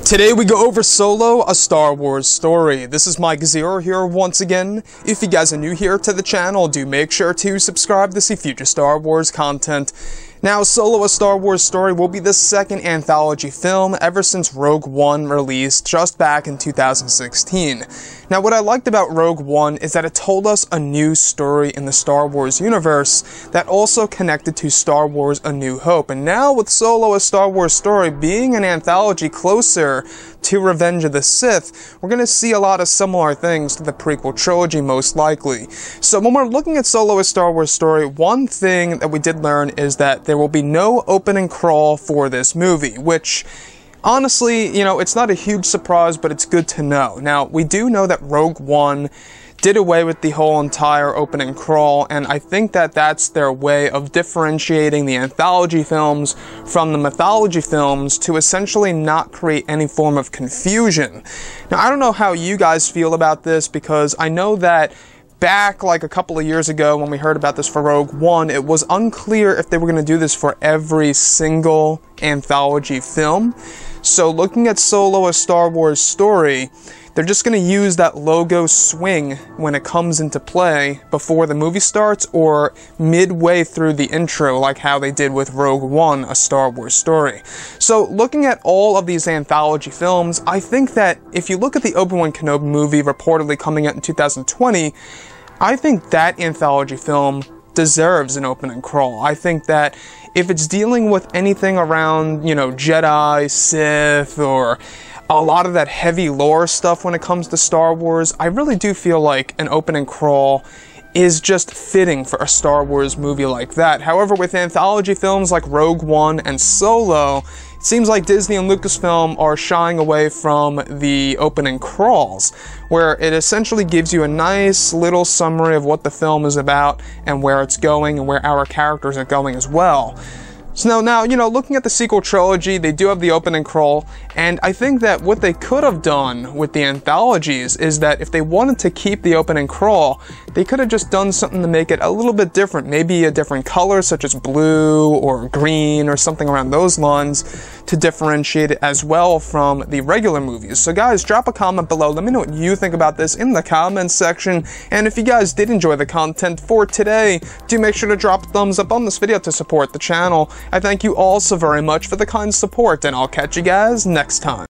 Today we go over Solo, a Star Wars story. This is Mike Zero here once again. If you guys are new here to the channel, do make sure to subscribe to see future Star Wars content. Now, Solo, a Star Wars story will be the second anthology film ever since Rogue One released just back in 2016. Now, what I liked about Rogue One is that it told us a new story in the Star Wars universe that also connected to Star Wars A New Hope. And now, with Solo, a Star Wars story being an anthology closer to Revenge of the Sith, we're going to see a lot of similar things to the prequel trilogy, most likely. So when we're looking at Solo, a Star Wars story, one thing that we did learn is that there will be no opening crawl for this movie, which, honestly, you know, it's not a huge surprise, but it's good to know. Now, we do know that Rogue One did away with the whole entire opening crawl, and I think that that's their way of differentiating the anthology films from the mythology films to essentially not create any form of confusion. Now, I don't know how you guys feel about this, because I know that back like a couple of years ago when we heard about this for Rogue One, it was unclear if they were going to do this for every single anthology film. So looking at Solo, a Star Wars story, they're just going to use that logo swing when it comes into play before the movie starts or midway through the intro, like how they did with Rogue One, a Star Wars story. So looking at all of these anthology films, I think that if you look at the Obi-Wan Kenobi movie reportedly coming out in 2020, I think that anthology film deserves an opening crawl. I think that if it's dealing with anything around, you know, Jedi, Sith, or a lot of that heavy lore stuff when it comes to Star Wars, I really do feel like an opening crawl is just fitting for a Star Wars movie like that. However, with anthology films like Rogue One and Solo, it seems like Disney and Lucasfilm are shying away from the opening crawls, where it essentially gives you a nice little summary of what the film is about and where it's going and where our characters are going as well. So now, you know, looking at the sequel trilogy, they do have the opening crawl, and I think that what they could have done with the anthologies is that if they wanted to keep the opening crawl, they could have just done something to make it a little bit different, maybe a different color such as blue or green or something around those lines to differentiate it as well from the regular movies. So guys, drop a comment below, let me know what you think about this in the comments section, and if you guys did enjoy the content for today, do make sure to drop a thumbs up on this video to support the channel. I thank you all so very much for the kind support, and I'll catch you guys next time.